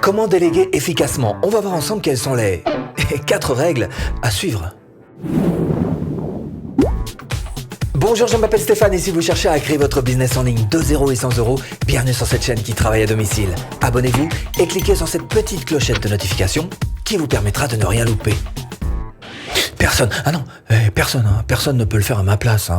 Comment déléguer efficacement? On va voir ensemble quelles sont les 4 règles à suivre. Bonjour, je m'appelle Stéphane et si vous cherchez à créer votre business en ligne de 0 et 100 euros, bienvenue sur cette chaîne qui travaille à domicile. Abonnez-vous et cliquez sur cette petite clochette de notification qui vous permettra de ne rien louper. Personne ne peut le faire à ma place.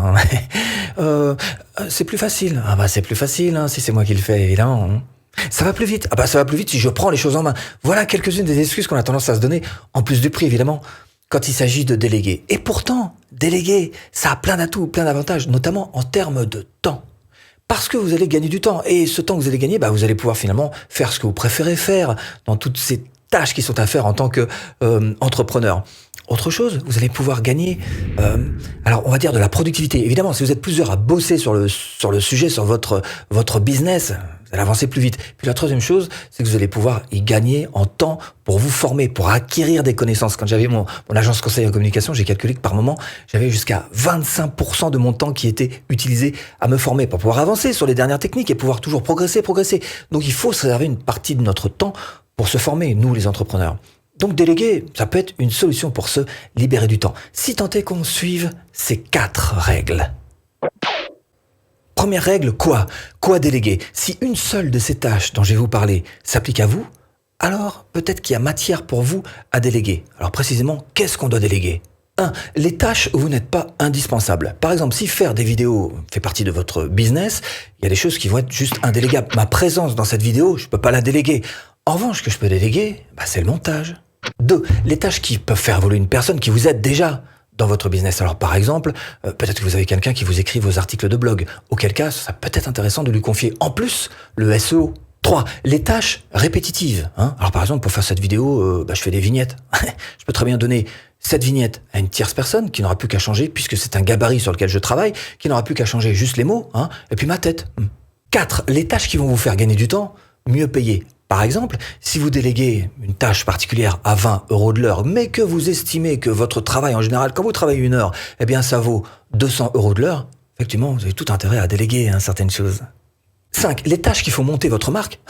C'est plus facile. C'est plus facile si c'est moi qui le fais, évidemment. Ça va plus vite. Ça va plus vite si je prends les choses en main. Voilà quelques-unes des excuses qu'on a tendance à se donner, en plus du prix, évidemment, quand il s'agit de déléguer. Et pourtant, déléguer, ça a plein d'atouts, plein d'avantages, notamment en termes de temps. Parce que vous allez gagner du temps. Et ce temps que vous allez gagner, vous allez pouvoir finalement faire ce que vous préférez faire dans toutes ces tâches qui sont à faire en tant qu'entrepreneur. Autre chose, vous allez pouvoir gagner, on va dire de la productivité. Évidemment, si vous êtes plusieurs à bosser sur le sujet, sur votre business, vous allez avancer plus vite. Puis la troisième chose, c'est que vous allez pouvoir y gagner en temps pour vous former, pour acquérir des connaissances. Quand j'avais mon agence conseil en communication, j'ai calculé que par moment, j'avais jusqu'à 25% de mon temps qui était utilisé à me former pour pouvoir avancer sur les dernières techniques et pouvoir toujours progresser. Donc il faut se réserver une partie de notre temps pour se former, nous les entrepreneurs. Donc déléguer, ça peut être une solution pour se libérer du temps. Si tant est qu'on suive ces 4 règles. Première règle, quoi déléguer? Si une seule de ces tâches dont je vais vous parler s'applique à vous, alors peut-être qu'il y a matière pour vous à déléguer. Alors précisément, qu'est-ce qu'on doit déléguer? 1. Les tâches où vous n'êtes pas indispensable. Par exemple, si faire des vidéos fait partie de votre business, il y a des choses qui vont être juste indélégables. Ma présence dans cette vidéo, je ne peux pas la déléguer. En revanche, ce que je peux déléguer, c'est le montage. 2. Les tâches qui peuvent faire évoluer une personne qui vous aide déjà dans votre business. Alors par exemple, peut-être que vous avez quelqu'un qui vous écrit vos articles de blog, auquel cas, ça peut être intéressant de lui confier en plus le SEO. 3. Les tâches répétitives. Alors par exemple, pour faire cette vidéo, je fais des vignettes. Je peux très bien donner cette vignette à une tierce personne qui n'aura plus qu'à changer, puisque c'est un gabarit sur lequel je travaille, qui n'aura plus qu'à changer juste les mots, et puis ma tête. 4. Les tâches qui vont vous faire gagner du temps, mieux payées. Par exemple, si vous déléguez une tâche particulière à 20 € de l'heure, mais que vous estimez que votre travail en général, quand vous travaillez 1 heure, ça vaut 200 € de l'heure, effectivement, vous avez tout intérêt à déléguer certaines choses. 5. Les tâches qui font monter votre marque,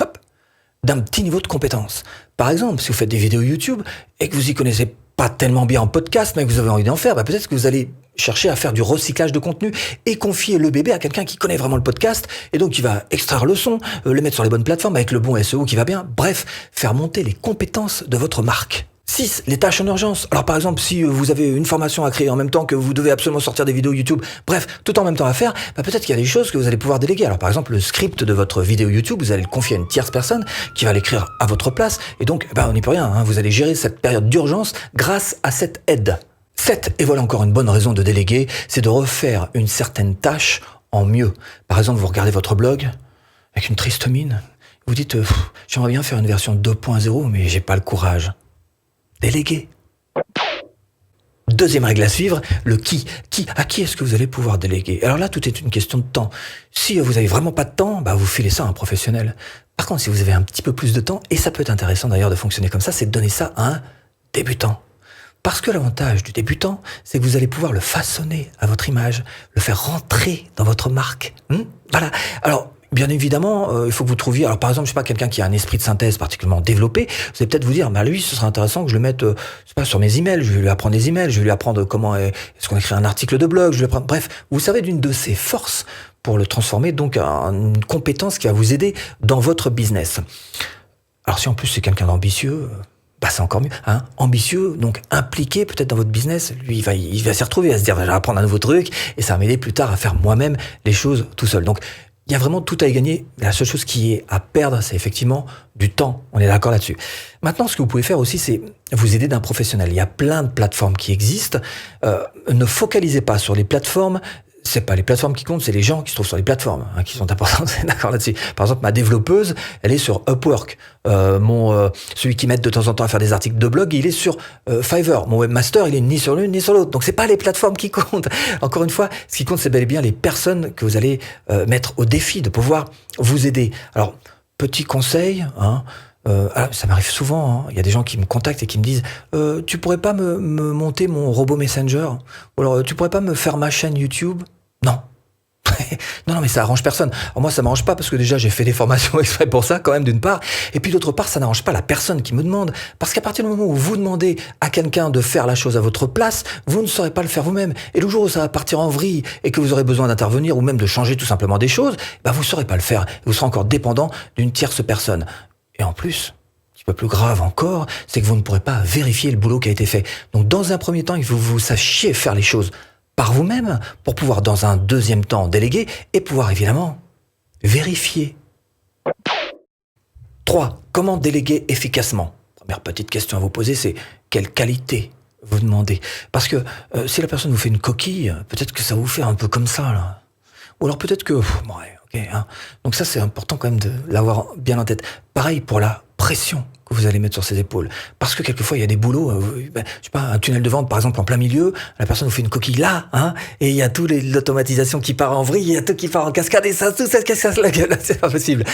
d'un petit niveau de compétence. Par exemple, si vous faites des vidéos YouTube et que vous y connaissez pas tellement bien en podcast, mais que vous avez envie d'en faire, peut-être que vous allez chercher à faire du recyclage de contenu et confier le bébé à quelqu'un qui connaît vraiment le podcast et donc qui va extraire le son, le mettre sur les bonnes plateformes avec le bon SEO qui va bien. Bref, faire monter les compétences de votre marque. 6. Les tâches en urgence. Alors par exemple, si vous avez une formation à créer en même temps que vous devez absolument sortir des vidéos YouTube, bref, tout en même temps à faire, peut-être qu'il y a des choses que vous allez pouvoir déléguer. Alors par exemple, le script de votre vidéo YouTube, vous allez le confier à une tierce personne qui va l'écrire à votre place et donc on n'y peut rien. Vous allez gérer cette période d'urgence grâce à cette aide. 7. Et voilà encore une bonne raison de déléguer, c'est de refaire une certaine tâche en mieux. Par exemple, vous regardez votre blog avec une triste mine, vous dites j'aimerais bien faire une version 2.0 mais j'ai pas le courage. Déléguer. Deuxième règle à suivre, le qui. À qui est-ce que vous allez pouvoir déléguer? Alors là, tout est une question de temps. Si vous avez vraiment pas de temps, vous filez ça à un professionnel. Par contre, si vous avez un petit peu plus de temps, et ça peut être intéressant d'ailleurs de fonctionner comme ça, c'est de donner ça à un débutant. Parce que l'avantage du débutant, c'est que vous allez pouvoir le façonner à votre image, le faire rentrer dans votre marque. Voilà. Alors, bien évidemment, il faut que vous trouviez, alors par exemple, quelqu'un qui a un esprit de synthèse particulièrement développé, vous allez peut-être vous dire, lui, ce serait intéressant que je le mette, sur mes emails, je vais lui apprendre les emails, je vais lui apprendre comment est-ce qu'on écrit un article de blog, je vais lui apprendre, bref, vous savez d'une de ses forces pour le transformer donc en une compétence qui va vous aider dans votre business. Alors si en plus c'est quelqu'un d'ambitieux, c'est encore mieux, ambitieux, donc impliqué peut-être dans votre business, lui il va s'y retrouver, il va se dire, je vais apprendre un nouveau truc, et ça va m'aider plus tard à faire moi-même les choses tout seul. Donc, il y a vraiment tout à y gagner. La seule chose qui est à perdre, c'est effectivement du temps. On est d'accord là-dessus. Maintenant, ce que vous pouvez faire aussi, c'est vous aider d'un professionnel. Il y a plein de plateformes qui existent. Ne focalisez pas sur les plateformes. C'est pas les plateformes qui comptent, c'est les gens qui se trouvent sur les plateformes qui sont importantes. D'accord là-dessus. Par exemple, ma développeuse, elle est sur Upwork. Celui qui m'aide de temps en temps à faire des articles de blog, il est sur Fiverr. Mon webmaster, il est ni sur l'une ni sur l'autre. Donc c'est pas les plateformes qui comptent. Encore une fois, ce qui compte, c'est bel et bien les personnes que vous allez mettre au défi de pouvoir vous aider. Alors, petit conseil, ça m'arrive souvent, il y a des gens qui me contactent et qui me disent tu pourrais pas me monter mon robot Messenger, ou alors tu pourrais pas me faire ma chaîne YouTube? Non. Non, mais ça arrange personne. Alors moi, ça m'arrange pas parce que déjà, j'ai fait des formations exprès pour ça, quand même, d'une part. Et puis d'autre part, ça n'arrange pas la personne qui me demande. Parce qu'à partir du moment où vous demandez à quelqu'un de faire la chose à votre place, vous ne saurez pas le faire vous-même. Et le jour où ça va partir en vrille et que vous aurez besoin d'intervenir ou même de changer tout simplement des choses, vous ne saurez pas le faire. Vous serez encore dépendant d'une tierce personne. Et en plus, un petit peu plus grave encore, c'est que vous ne pourrez pas vérifier le boulot qui a été fait. Donc dans un premier temps, il faut que vous sachiez faire les choses par vous-même pour pouvoir dans un deuxième temps déléguer et pouvoir évidemment vérifier. 3. Comment déléguer efficacement? Première petite question à vous poser, c'est quelle qualité vous demandez? Parce que si la personne vous fait une coquille, peut-être que ça vous fait un peu comme ça, là. Ou alors peut-être que... Donc ça, c'est important quand même de l'avoir bien en tête. Pareil pour la pression que vous allez mettre sur ses épaules. Parce que quelquefois, il y a des boulots, je sais pas, un tunnel de vente, par exemple, en plein milieu, la personne vous fait une coquille là, et il y a l'automatisation qui part en vrille, il y a tout qui part en cascade, et ça, tout ça se casse la gueule, c'est pas possible.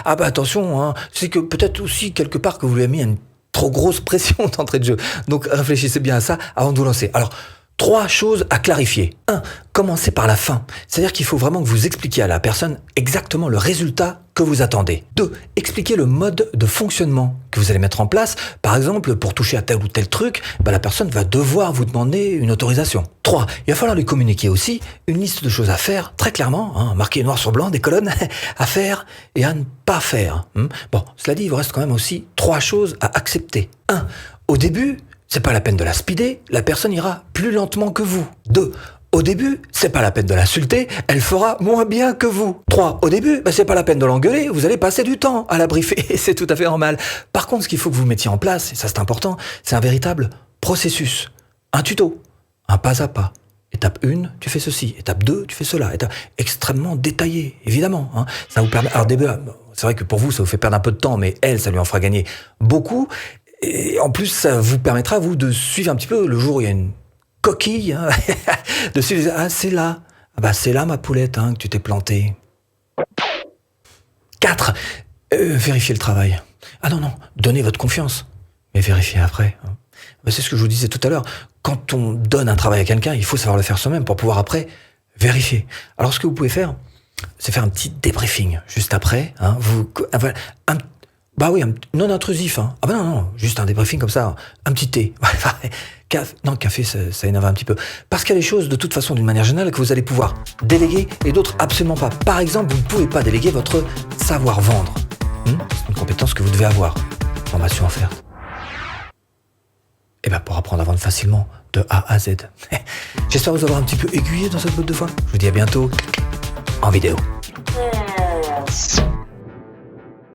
Attention, c'est que peut-être aussi quelque part que vous lui avez mis une trop grosse pression d'entrée de jeu. Donc réfléchissez bien à ça avant de vous lancer. Alors, 3 choses à clarifier. 1. Commencez par la fin. C'est-à-dire qu'il faut vraiment que vous expliquiez à la personne exactement le résultat que vous attendez. 2. Expliquez le mode de fonctionnement que vous allez mettre en place. Par exemple, pour toucher à tel ou tel truc, la personne va devoir vous demander une autorisation. 3. Il va falloir lui communiquer aussi une liste de choses à faire, très clairement, marqué noir sur blanc, des colonnes, à faire et à ne pas faire. Bon, cela dit, il vous reste quand même aussi 3 choses à accepter. 1. Au début, c'est pas la peine de la speeder, la personne ira plus lentement que vous. 2. Au début, c'est pas la peine de l'insulter, elle fera moins bien que vous. 3. Au début, c'est pas la peine de l'engueuler, vous allez passer du temps à la briefer, et c'est tout à fait normal. Par contre, ce qu'il faut que vous mettiez en place, et ça c'est important, c'est un véritable processus. Un tuto, un pas à pas. Étape 1, tu fais ceci. Étape 2, tu fais cela. Étape extrêmement détaillé, évidemment. Ça vous permet... Alors début, c'est vrai que pour vous, ça vous fait perdre un peu de temps, mais elle, ça lui en fera gagner beaucoup. Et en plus, ça vous permettra, vous, de suivre un petit peu le jour où il y a une coquille, de suivre, c'est là. C'est là, ma poulette, que tu t'es plantée. 4. Vérifiez le travail. Non, donnez votre confiance, mais vérifiez après. C'est ce que je vous disais tout à l'heure. Quand on donne un travail à quelqu'un, il faut savoir le faire soi-même pour pouvoir après vérifier. Alors, ce que vous pouvez faire, c'est faire un petit débriefing juste après. Non intrusif. Non, juste un débriefing comme ça, un petit thé. Café, ça énerve un petit peu. Parce qu'il y a des choses, de toute façon, d'une manière générale, que vous allez pouvoir déléguer et d'autres absolument pas. Par exemple, vous ne pouvez pas déléguer votre savoir-vendre. C'est une compétence que vous devez avoir. Formation offerte. Pour apprendre à vendre facilement, de A à Z. J'espère vous avoir un petit peu aiguillé dans cette botte de foin. Je vous dis à bientôt en vidéo.